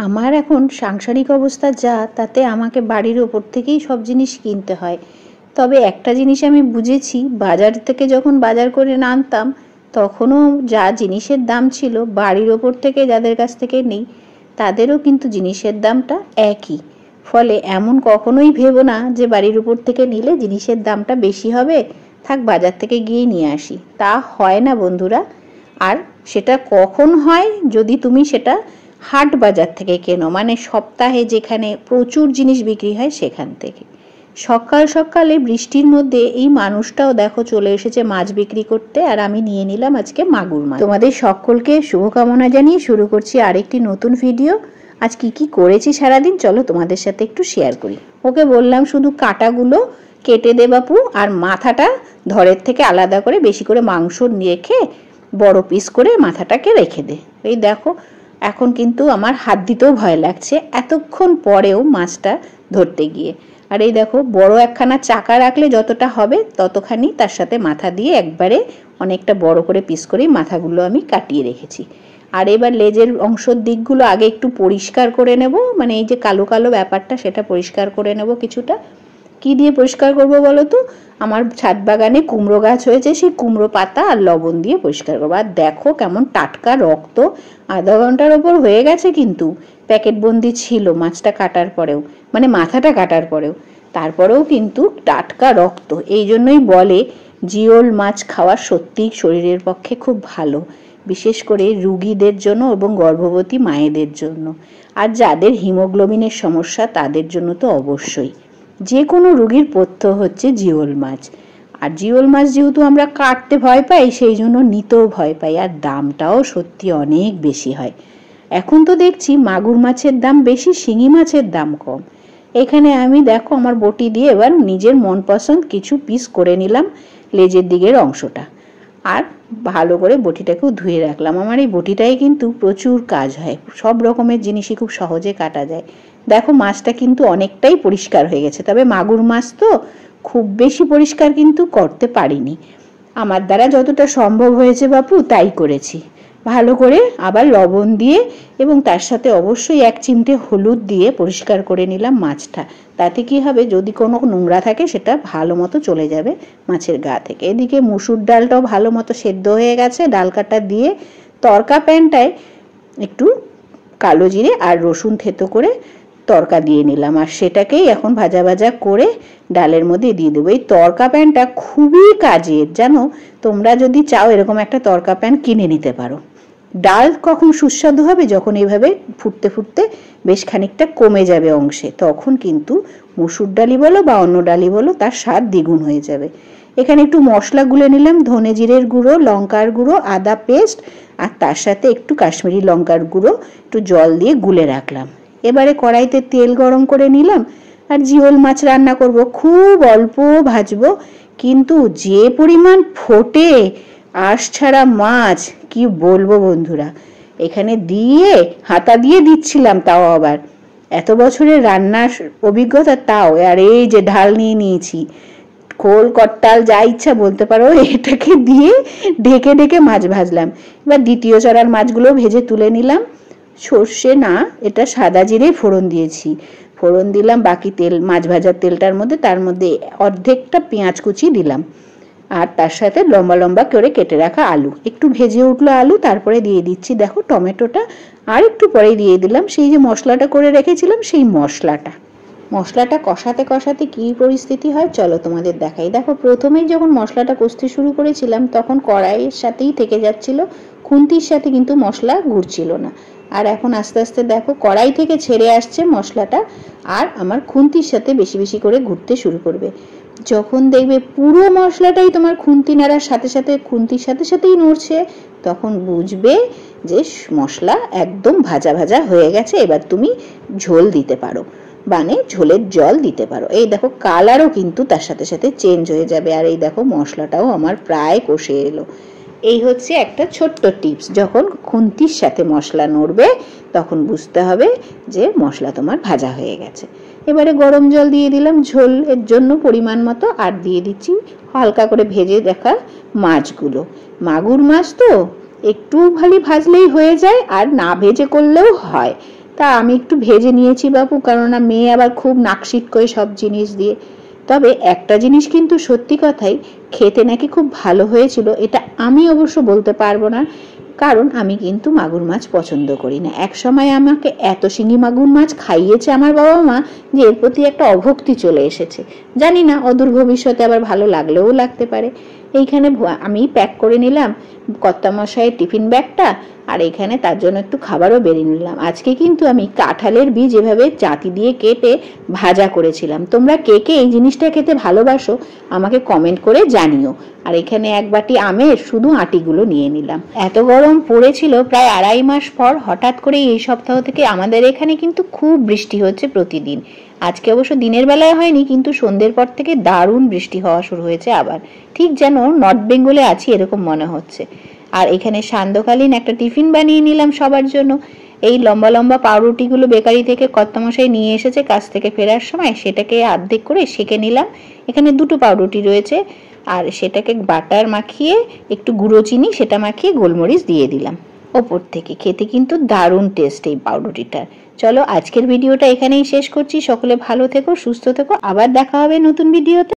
আমার এখন সাংসারিক অবস্থা যা, তাতে আমাকে বাড়ির ওপর থেকেই সব জিনিস কিনতে হয়। তবে একটা জিনিস আমি বুঝেছি, বাজার থেকে যখন বাজার করে আনতাম তখনও যা জিনিসের দাম ছিল, বাড়ির ওপর থেকে যাদের কাছ থেকে নিই তাদেরও কিন্তু জিনিসের দামটা একই। ফলে এমন কখনোই ভেবো না যে বাড়ির উপর থেকে নিলে জিনিসের দামটা বেশি হবে, থাক বাজার থেকে গিয়ে নিয়ে আসি। তা হয় না বন্ধুরা। আর সেটা কখন হয়, যদি তুমি সেটা হাট বাজার থেকে কেনো, মানে সপ্তাহে যেখানে প্রচুর জিনিস বিক্রি হয় সেখান থেকে। সকাল সকালে বৃষ্টির মধ্যে এই মানুষটাও দেখো চলে এসেছে মাছ বিক্রি করতে, আর আমি নিয়ে নিলাম আজকে মাগুর মাছ। তোমাদের সকলকে শুভকামনা জানিয়ে শুরু করছি আরেকটি নতুন ভিডিও। আজ কি করেছি সারাদিন চলো তোমাদের সাথে একটু শেয়ার করি। ওকে বললাম শুধু কাঁটাগুলো কেটে দে বাপু, আর মাথাটা ধরের থেকে আলাদা করে বেশি করে মাংস রেখে বড় পিস করে মাথাটাকে রেখে দে। এই দেখো এখন কিন্তু আমার হাত দিতেও ভয় লাগছে এতক্ষণ পরেও মাছটা ধরতে গিয়ে। আর এই দেখো বড় একখানা চাকা রাখলে যতটা হবে ততখানি তার সাথে মাথা দিয়ে একবারে অনেকটা বড় করে পিস করে মাথাগুলো আমি কাটিয়ে রেখেছি। আর এবার লেজের অংশের দিকগুলো আগে একটু পরিষ্কার করে নেব, মানে এই যে কালো কালো ব্যাপারটা সেটা পরিষ্কার করে নেব কিছুটা। কি দিয়ে পরিষ্কার করব বলো তো? আমার ছাদ বাগানে কুমড়ো গাছ হয়েছে, সেই কুমড়ো পাতা আর লবণ দিয়ে পরিষ্কার করবো। আর দেখো কেমন টাটকা রক্ত, আধা ঘন্টার ওপর হয়ে গেছে কিন্তু প্যাকেট বন্দি ছিল মাছটা কাটার পরেও, মানে মাথাটা কাটার পরেও, তারপরেও কিন্তু টাটকা রক্ত। এই জন্যই বলে জিওল মাছ খাওয়া সত্যিই শরীরের পক্ষে খুব ভালো, বিশেষ করে রুগীদের জন্য এবং গর্ভবতী মায়েদের জন্য। আর যাদের হিমোগ্লোবিনের সমস্যা তাদের জন্য তো অবশ্যই। যে কোনো রোগীর পথ্য হচ্ছে জিওল মাছ। আর জিওল মাছ যেহেতু আমরা কাটতে ভয় পাই, সেই জন্য নিতেও ভয় পাই, আর দামটাও সত্যি অনেক বেশি হয়। এখন তো দেখছি মাগুর মাছের দাম বেশি, শিঙি মাছের দাম কম। এখানে আমি দেখো আমার বটি দিয়ে এবার নিজের মন পছন্দ কিছু পিস করে নিলাম লেজের দিকের অংশটা, আর ভালো করে বটিটাকেও ধুয়ে রাখলাম। আমার এই বটিটাই কিন্তু প্রচুর কাজ হয়, সব রকমের জিনিসই খুব সহজে কাটা যায়। দেখো মাছটা কিন্তু অনেকটাই পরিষ্কার হয়ে গেছে, তবে মাগুর মাছ তো খুব বেশি পরিষ্কার কিন্তু করতে পারিনি। আমার দ্বারা যতটা সম্ভব হয়েছে বাপু তাই করেছি। ভালো করে আবার লবণ দিয়ে এবং তার সাথে অবশ্যই 1 চিমটে হলুদ দিয়ে পরিষ্কার করে নিলাম মাছটা। তাতে কি হবে, যদি কোনো নোংরা থাকে সেটা ভালো মতো চলে যাবে মাছের গা থেকে। এদিকে মুসুর ডালটাও ভালো মতো সেদ্ধ হয়ে গেছে, ডাল কাটা দিয়ে তরকা প্যানটায় একটু কালো জিরে আর রসুন থেতো করে তরকা দিয়ে নিলাম, আর সেটাকেই এখন ভাজা ভাজা করে ডালের মধ্যে দিয়ে দেবো। এই তরকা প্যানটা খুবই কাজের জানো, তোমরা যদি চাও এরকম একটা তরকা প্যান কিনে নিতে পারো। ডাল কখন সুস্বাদু হবে, যখন এইভাবে ফুটতে ফুটতে বেশ খানিকটা কমে যাবে অংশে, তখন কিন্তু মুসুর ডালি বলো বা অন্য ডালি বলো তার স্বাদ দ্বিগুণ হয়ে যাবে। এখানে একটু মশলা গুলে নিলাম, ধনে জিরের গুঁড়ো, লঙ্কার গুঁড়ো, আদা পেস্ট, আর তার সাথে একটু কাশ্মীরি লঙ্কার গুঁড়ো একটু জল দিয়ে গুলে রাখলাম। এবারে কড়াইতে তেল গরম করে নিলাম, আর জিওল মাছ রান্না করব, খুব অল্প ভাজবো, কিন্তু যে পরিমাণ ফোটে আঁশ ছাড়া মাছ কি বলবো বন্ধুরা। এখানে দিয়ে হাতা দিয়ে দিচ্ছিলাম, তাও আবার এত বছরের রান্নার অভিজ্ঞতা তাও। আর এই যে ঢাল নিয়ে নিয়েছি, খোল কট্টাল যা ইচ্ছা বলতে পারো, এটাকে দিয়ে ঢেকে ঢেকে মাছ ভাজলাম। এবার দ্বিতীয় চড়ার মাছগুলো ভেজে তুলে নিলাম। সর্ষে না, এটা সাদা জিরেই ফোড়ন দিয়েছি। ফোড়ন দিলাম বাকি তেল, মাছ ভাজার তেলটার মধ্যে, তার মধ্যে অর্ধেকটা পেঁয়াজ কুচি দিলাম, আর তার সাথে লম্বা লম্বা করে কেটে রাখা আলু। একটু ভেজে উঠলো আলু, তারপরে দিয়ে দিচ্ছি দেখো টমেটোটা, আর একটু পরে দিয়ে দিলাম সেই যে মশলাটা করে রেখেছিলাম সেই মশলাটা কষাতে কষাতে কি পরিস্থিতি হয় চলো তোমাদের দেখাই। দেখো প্রথমেই যখন মশলাটা কষতে শুরু করেছিলাম তখন কড়াইয়ের সাথেই থেকে যাচ্ছিল, খুন্তির সাথে কিন্তু মশলা ঘুরছিল না। আর এখন আস্তে আস্তে দেখো কড়াই থেকে ছেড়ে আসছে মশলাটা, আর আমার খুন্তির সাথে বেশি বেশি করে ঘুরতে শুরু করবে। যখন দেখবে পুরো মশলাটাই তোমার খুন্তি নাড়ার সাথে সাথে খুন্তির সাথে সাথেই নড়ছে, তখন বুঝবে যে মশলা একদম ভাজা ভাজা হয়ে গেছে। এবার তুমি ঝোল দিতে পারো, মানে ঝোলের জল দিতে পারো। এই দেখো কালারও কিন্তু তার সাথে সাথে চেঞ্জ হয়ে যাবে। আর এই দেখো মশলাটাও আমার প্রায় কষে এলো। এই হচ্ছে একটা ছোট্ট টিপস, যখন খুন্তির সাথে মশলা নড়বে তখন বুঝতে হবে যে মশলা তোমার ভাজা হয়ে গেছে। এবারে গরম জল দিয়ে দিলাম ঝোলের জন্য পরিমাণ মতো, আর দিয়ে দিচ্ছি হালকা করে ভেজে রাখা মাছগুলো। মাগুর মাছ তো একটু ভাজলেই হয়ে যায়, আর না ভেজে করলেও হয়। তা আমি একটু ভেজে নিয়েছি বাবু, কেননা মেয়ে আবার খুব নাকশিট করে সব জিনিস দিয়ে। তবে একটা জিনিস কিন্তু সত্যি কথাই, খেতে নাকি খুব ভালো হয়েছিল। এটা আমি অবশ্য বলতে পারবো না, কারণ আমি কিন্তু মাগুর মাছ পছন্দ করি না। এক সময় আমাকে এত শিঙি মাগুর মাছ খাইয়েছে আমার বাবা মা যে এর প্রতি একটা অভক্তি চলে এসেছে। জানি না, অদূর ভবিষ্যতে আবার ভালো লাগলেও লাগতে পারে। এইখানে আমি প্যাক করে নিলাম কর্তামশাইয়ের টিফিন ব্যাগটা, আর এখানে তার জন্য একটু খাবারও বেরিয়ে নিলাম। আজকে কিন্তু আমি কাঁঠালের বীজ এভাবে জাঁতি দিয়ে কেটে ভাজা করেছিলাম। তোমরা কে কে এই জিনিসটা খেতে ভালোবাসো আমাকে কমেন্ট করে জানিও। আর এখানে এক বাটি আমের শুধু আটিগুলো নিয়ে নিলাম। এত গরম পড়েছিল প্রায় 2.5 মাস পর, হঠাৎ করে এই সপ্তাহ থেকে আমাদের এখানে কিন্তু খুব বৃষ্টি হচ্ছে প্রতিদিন। আজকে অবশ্য দিনের বেলায় হয়নি, কিন্তু সন্ধ্যের পর থেকে দারুণ বৃষ্টি হওয়া শুরু হয়েছে আবার। ঠিক যেন নর্থ বেঙ্গলে আছি এরকম মনে হচ্ছে। আর এখানে সান্ধ্যকালীন একটা টিফিন বানিয়ে নিলাম সবার জন্য। এই লম্বা লম্বা পাউরুটিগুলো বেকারি থেকে কর্তামশাই নিয়ে এসেছে কাছ থেকে ফেরার সময়, সেটাকে অর্ধেক করে সেঁকে নিলাম। এখানে 2টো পাউরুটি রয়েছে, আর সেটাকে বাটার মাখিয়ে একটু গুঁড়ো চিনি সেটা মাখিয়ে গোলমরিচ দিয়ে দিলাম ওপর থেকে। খেতে কিন্তু দারুণ টেস্ট এই পাউরুটিটার। চলো আজকের ভিডিওটা এখানেই শেষ করছি। সকলে ভালো থেকো, সুস্থ থেকো, আবার দেখা হবে নতুন ভিডিওতে।